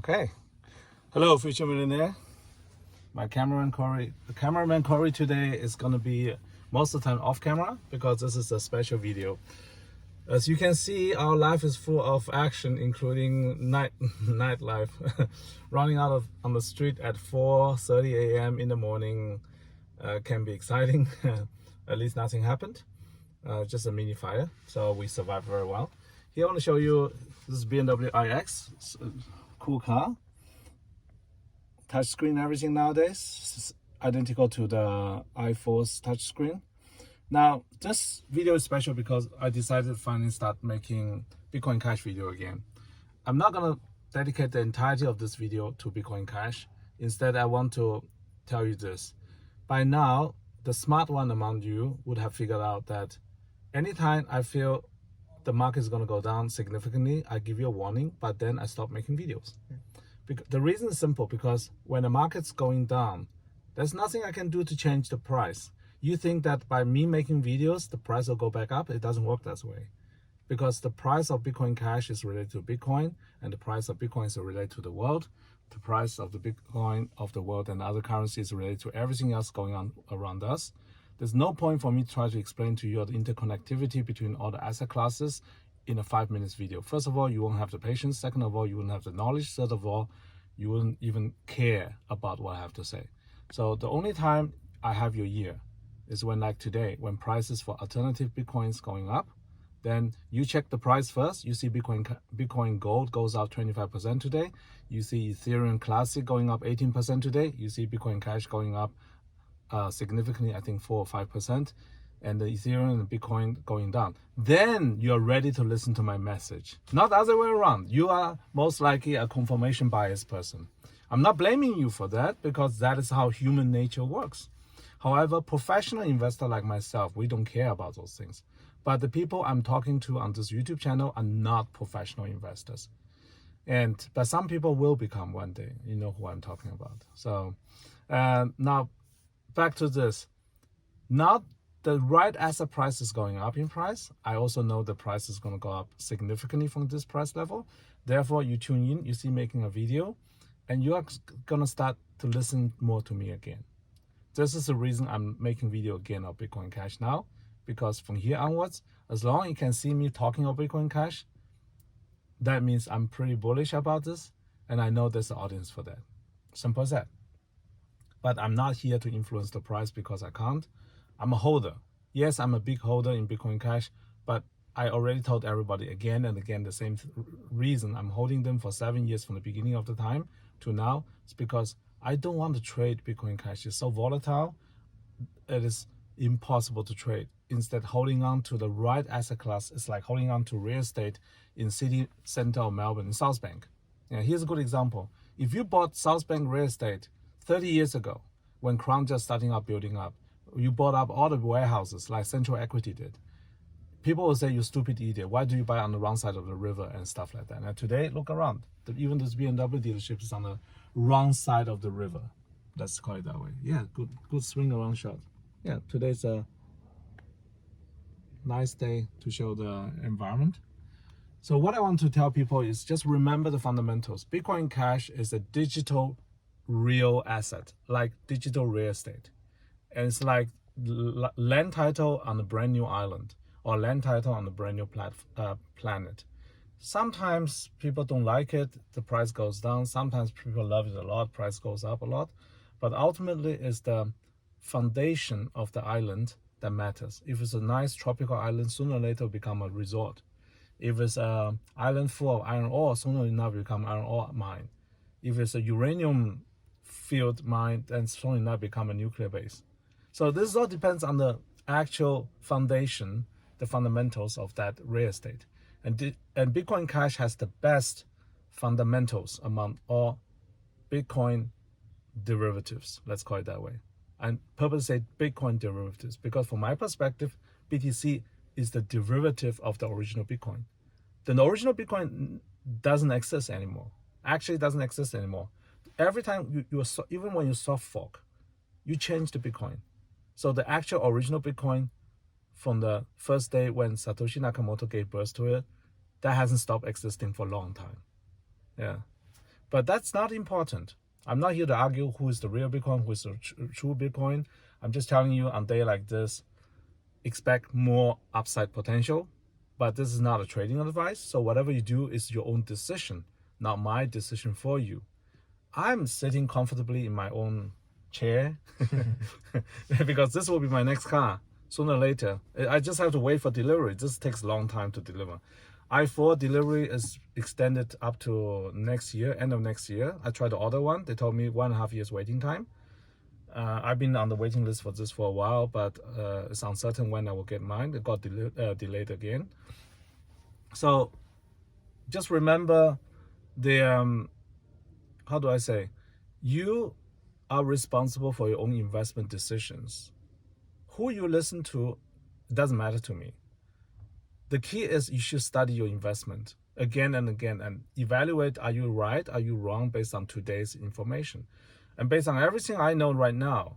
Okay. Hello, future millionaire. My cameraman Corey. The cameraman Corey today is gonna be most of the time off camera because this is a special video. As you can see, our life is full of action, including nightlife. Running out on the street at 4:30 a.m. in the morning can be exciting. At least nothing happened. Just a mini fire, so we survived very well. Here I want to show you this is BMW iX. It's a cool car. Touchscreen, everything nowadays, identical to the i4's touchscreen. Now, this video is special because I decided to finally start making Bitcoin Cash video again. I'm not gonna dedicate the entirety of this video to Bitcoin Cash. Instead, I want to tell you this. By now, the smart one among you would have figured out that anytime I feel the market is gonna go down significantly, I give you a warning, but then I stop making videos. The reason is simple, because when the market's going down, there's nothing I can do to change the price. You think that by me making videos, the price will go back up. It doesn't work that way. Because the price of Bitcoin Cash is related to Bitcoin, and the price of Bitcoin is related to the world. The price of the Bitcoin of the world and other currencies is related to everything else going on around us. There's no point for me to try to explain to you the interconnectivity between all the asset classes in a 5 minutes video. First of all, you won't have the patience. Second of all, you wouldn't have the knowledge. Third of all, you wouldn't even care about what I have to say. So the only time I have your ear is when, like today, when prices for alternative Bitcoins going up, then you check the price first. You see Bitcoin Gold goes up 25% today. You see Ethereum Classic going up 18% today. You see Bitcoin Cash going up significantly, I think 4 or 5%. And the Ethereum and Bitcoin going down. Then you're ready to listen to my message. Not the other way around. You are most likely a confirmation bias person. I'm not blaming you for that, because that is how human nature works. However, professional investor like myself, we don't care about those things. But the people I'm talking to on this YouTube channel are not professional investors. But some people will become one day. You know who I'm talking about. So now back to this. Now the right asset price is going up in price. I also know the price is going to go up significantly from this price level. Therefore, you tune in, you see making a video, and you are going to start to listen more to me again. This is the reason I'm making video again of Bitcoin Cash now, because from here onwards, as long as you can see me talking about Bitcoin Cash, that means I'm pretty bullish about this, and I know there's an audience for that. Simple as that. But I'm not here to influence the price, because I can't. I'm a holder. Yes, I'm a big holder in Bitcoin Cash, but I already told everybody again and again the same reason I'm holding them for 7 years from the beginning of the time to now. It's because I don't want to trade Bitcoin Cash. It's so volatile, it is impossible to trade. Instead, holding on to the right asset class is like holding on to real estate in city center of Melbourne, in South Bank. Yeah, here's a good example. If you bought South Bank real estate 30 years ago, when Crown just starting up building up, you bought up all the warehouses like Central Equity did, people will say, you stupid idiot, why do you buy on the wrong side of the river and stuff like that. And today, look around. Even this BMW dealership is on the wrong side of the river. Let's call it that way. Yeah, good swing around shot. Yeah, today's a nice day to show the environment. So what I want to tell people is just remember the fundamentals. Bitcoin Cash is a digital real asset, like digital real estate. And it's like land title on a brand new island, or land title on a brand new planet. Sometimes people don't like it, the price goes down. Sometimes people love it a lot, price goes up a lot. But ultimately, it's the foundation of the island that matters. If it's a nice tropical island, sooner or later it will become a resort. If it's an island full of iron ore, sooner or later it will become iron ore mine. If it's a uranium field mine, then sooner or later it will become a nuclear base. So this all depends on the actual foundation, the fundamentals of that real estate. And Bitcoin Cash has the best fundamentals among all Bitcoin derivatives. Let's call it that way. I purposely say Bitcoin derivatives because from my perspective, BTC is the derivative of the original Bitcoin. The original Bitcoin doesn't exist anymore. Actually, it doesn't exist anymore. Every time even when you soft fork, you change the Bitcoin. So the actual original Bitcoin from the first day when Satoshi Nakamoto gave birth to it, that hasn't stopped existing for a long time. Yeah. But that's not important. I'm not here to argue who is the real Bitcoin, who is the true Bitcoin. I'm just telling you on a day like this, expect more upside potential. But this is not a trading advice. So whatever you do is your own decision, not my decision for you. I'm sitting comfortably in my own chair because this will be my next car sooner or later. I just have to wait for delivery. This takes a long time to deliver. i4 delivery is extended up to next year, end of next year. I tried to order one. They told me 1.5 years waiting time. I've been on the waiting list for this for a while, but it's uncertain when I will get mine. It got delayed again. So just remember the, how do I say? You are responsible for your own investment decisions. Who you listen to doesn't matter to me. The key is you should study your investment again and again and evaluate, are you right, are you wrong based on today's information. And based on everything I know right now,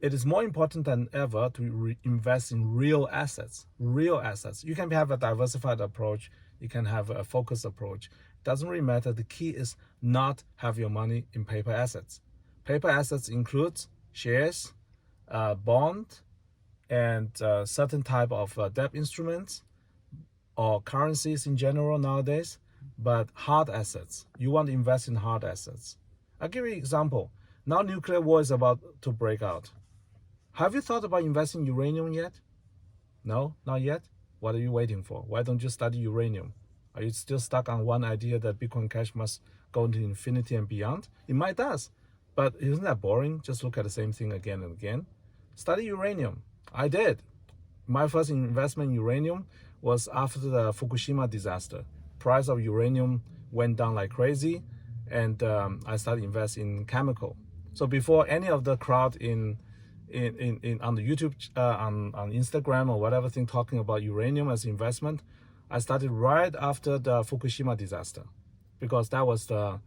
it is more important than ever to invest in real assets. Real assets. You can have a diversified approach. You can have a focused approach. It doesn't really matter. The key is not have your money in paper assets. Paper assets includes shares, bond, and certain type of debt instruments or currencies in general nowadays. But hard assets, you want to invest in hard assets. I'll give you an example. Now nuclear war is about to break out. Have you thought about investing in uranium yet? No, not yet? What are you waiting for? Why don't you study uranium? Are you still stuck on one idea that Bitcoin Cash must go into infinity and beyond? It might does. But isn't that boring? Just look at the same thing again and again. Study uranium. I did. My first investment in uranium was after the Fukushima disaster. Price of uranium went down like crazy, and I started investing in chemical. So before any of the crowd on the YouTube, on Instagram or whatever thing talking about uranium as investment, I started right after the Fukushima disaster, because that was the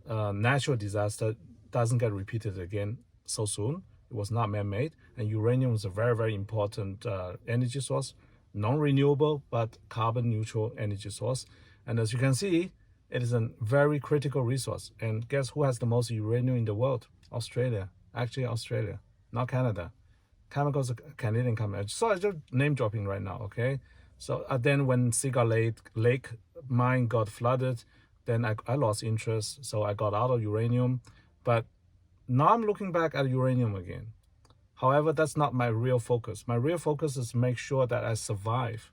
natural disaster. Doesn't get repeated again so soon. It was not man-made, and uranium is a very, very important energy source, non-renewable but carbon neutral energy source. And as you can see, it is a very critical resource. And guess who has the most uranium in the world? Australia. Actually, Australia, not Canada. Chemicals are Canadian company. So I'm just name dropping right now, okay? So then when Cigar Lake mine got flooded, then I lost interest. So I got out of uranium. But now I'm looking back at uranium again. However, that's not my real focus. My real focus is to make sure that I survive.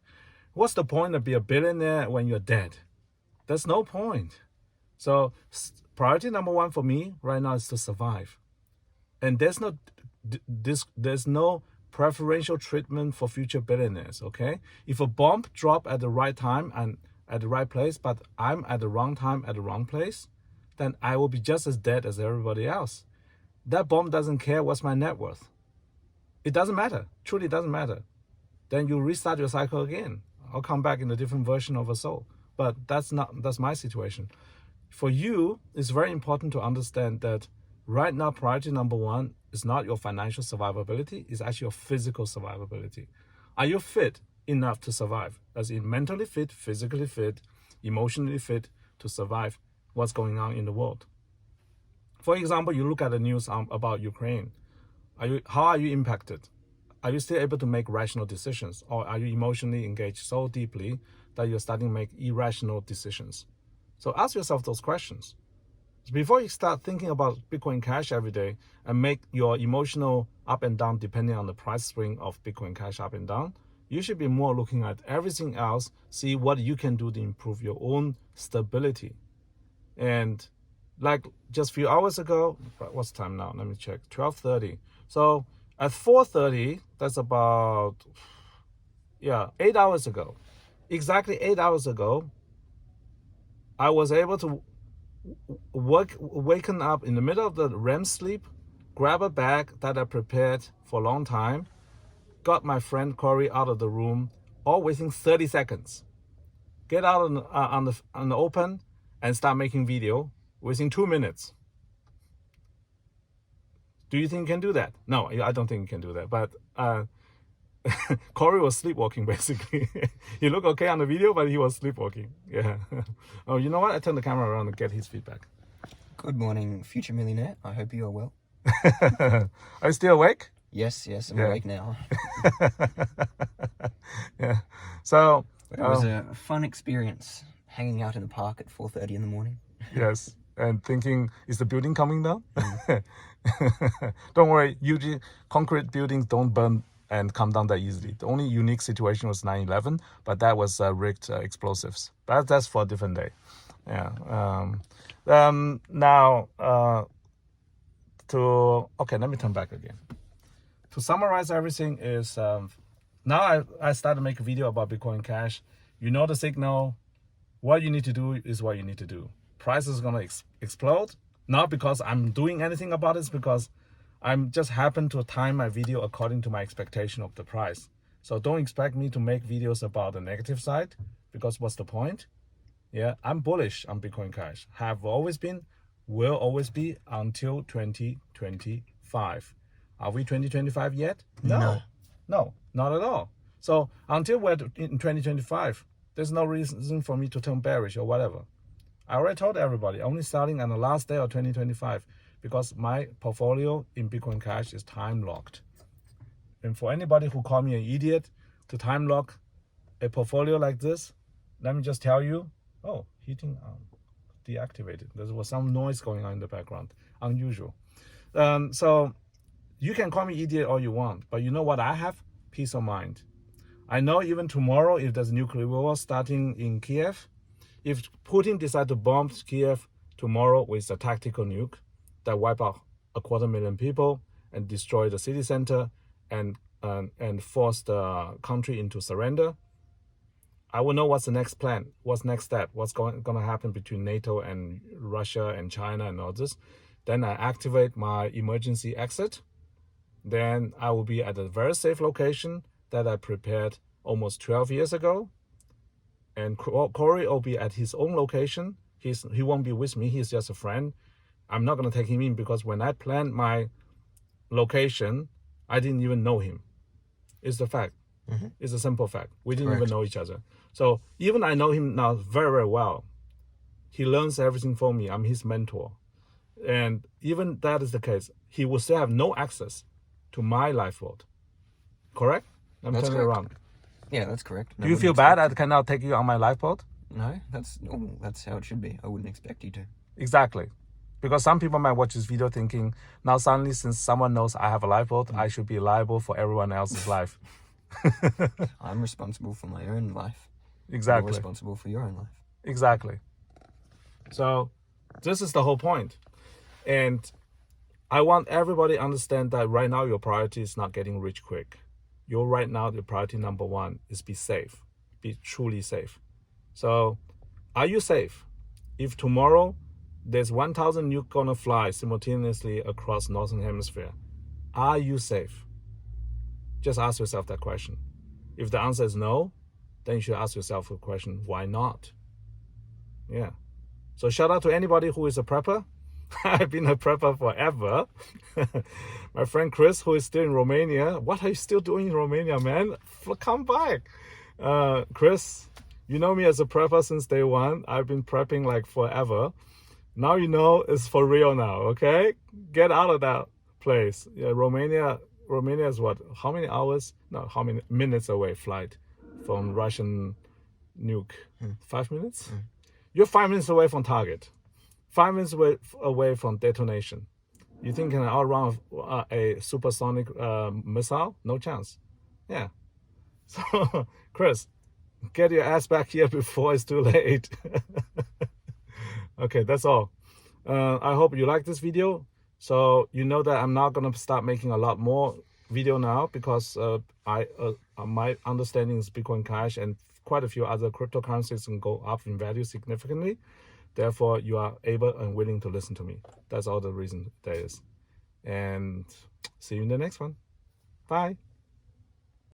What's the point of being a billionaire when you're dead? There's no point. So priority number one for me right now is to survive. And there's no preferential treatment for future billionaires, okay? If a bomb drop at the right time and at the right place, but I'm at the wrong time at the wrong place, then I will be just as dead as everybody else. That bomb doesn't care what's my net worth. It doesn't matter. Truly doesn't matter. Then you restart your cycle again. I'll come back in a different version of a soul. But that's my situation. For you, it's very important to understand that right now, priority number one is not your financial survivability, it's actually your physical survivability. Are you fit enough to survive? As in mentally fit, physically fit, emotionally fit to survive what's going on in the world? For example, you look at the news about Ukraine. How are you impacted? Are you still able to make rational decisions? Or are you emotionally engaged so deeply that you're starting to make irrational decisions? So ask yourself those questions. Before you start thinking about Bitcoin Cash every day and make your emotional up and down depending on the price swing of Bitcoin Cash up and down, you should be more looking at everything else, see what you can do to improve your own stability. And like just a few hours ago, what's the time now? Let me check, 12:30. So at 4:30, that's about, 8 hours ago. Exactly 8 hours ago, I was able to waken up in the middle of the REM sleep, grab a bag that I prepared for a long time, got my friend Corey out of the room, all within 30 seconds. Get out on the open and start making video within 2 minutes. Do you think you can do that? No, I don't think you can do that. But Corey was sleepwalking, basically. He looked okay on the video, but he was sleepwalking. Yeah. Oh, you know what? I turned the camera around to get his feedback. Good morning, future millionaire. I hope you are well. Are you still awake? Yes, I'm Yeah. awake now. Yeah. So But it was a fun experience hanging out in the park at 4:30 in the morning. yes, and thinking, is the building coming down? Don't worry, usually concrete buildings don't burn and come down that easily. The only unique situation was 9/11, but that was rigged explosives. But that's for a different day. Yeah. Now, okay, let me turn back again. To summarize everything is, now I started to make a video about Bitcoin Cash. You know the signal. What you need to do is what you need to do. Price is going to explode. Not because I'm doing anything about it, it's because I'm just happen to time my video according to my expectation of the price. So don't expect me to make videos about the negative side, because what's the point? Yeah, I'm bullish on Bitcoin Cash. Have always been, will always be until 2025. Are we 2025 yet? No, not at all. So until we're in 2025, there's no reason for me to turn bearish or whatever. I already told everybody, only starting on the last day of 2025, because my portfolio in Bitcoin Cash is time locked. And for anybody who call me an idiot to time lock a portfolio like this, let me just tell you, oh, heating deactivated. There was some noise going on in the background, unusual. So you can call me idiot all you want, but you know what I have? Peace of mind. I know even tomorrow, if there's a nuclear war starting in Kiev, if Putin decides to bomb Kiev tomorrow with a tactical nuke that wipe out 250,000 people and destroy the city center and force the country into surrender, I will know what's the next plan, what's next step, what's going to happen between NATO and Russia and China and all this. Then I activate my emergency exit. Then I will be at a very safe location that I prepared almost 12 years ago. And Corey will be at his own location. He won't be with me. He's just a friend. I'm not going to take him in because when I planned my location, I didn't even know him. It's the fact. Mm-hmm. It's a simple fact. We didn't even know each other. So even I know him now very, very well. He learns everything from me. I'm his mentor. And even that is the case, he will still have no access to my life vault. Correct? I'm turning around. Yeah, that's correct. Do you feel bad I cannot take you on my life vault? No, that's normal. That's how it should be. I wouldn't expect you to. Exactly. Because some people might watch this video thinking, now suddenly since someone knows I have a life vault, I should be liable for everyone else's life. I'm responsible for my own life. Exactly. You're responsible for your own life. Exactly. So this is the whole point. And I want everybody to understand that right now your priority is not getting rich quick. Right now, the priority number one is be safe. Be truly safe. So are you safe? If tomorrow there's 1,000 nukes gonna fly simultaneously across Northern Hemisphere, are you safe? Just ask yourself that question. If the answer is no, then you should ask yourself the question, why not? Yeah. So shout out to anybody who is a prepper. I've been a prepper forever. My friend Chris, who is still in Romania. What are you still doing in Romania, man? Come back. Chris, you know me as a prepper since day one. I've been prepping like forever. Now you know it's for real now, okay? Get out of that place. Yeah, Romania is what? How many hours? No, how many minutes away flight from Russian nuke? 5 minutes? You're 5 minutes away from target. 5 minutes away from detonation. You think can outrun a supersonic missile? No chance. Yeah. So, Chris, get your ass back here before it's too late. Okay, that's all. I hope you like this video. So you know that I'm not gonna start making a lot more video now because my understanding is Bitcoin Cash and quite a few other cryptocurrencies can go up in value significantly. Therefore, you are able and willing to listen to me. That's all the reason there is. And see you in the next one. Bye.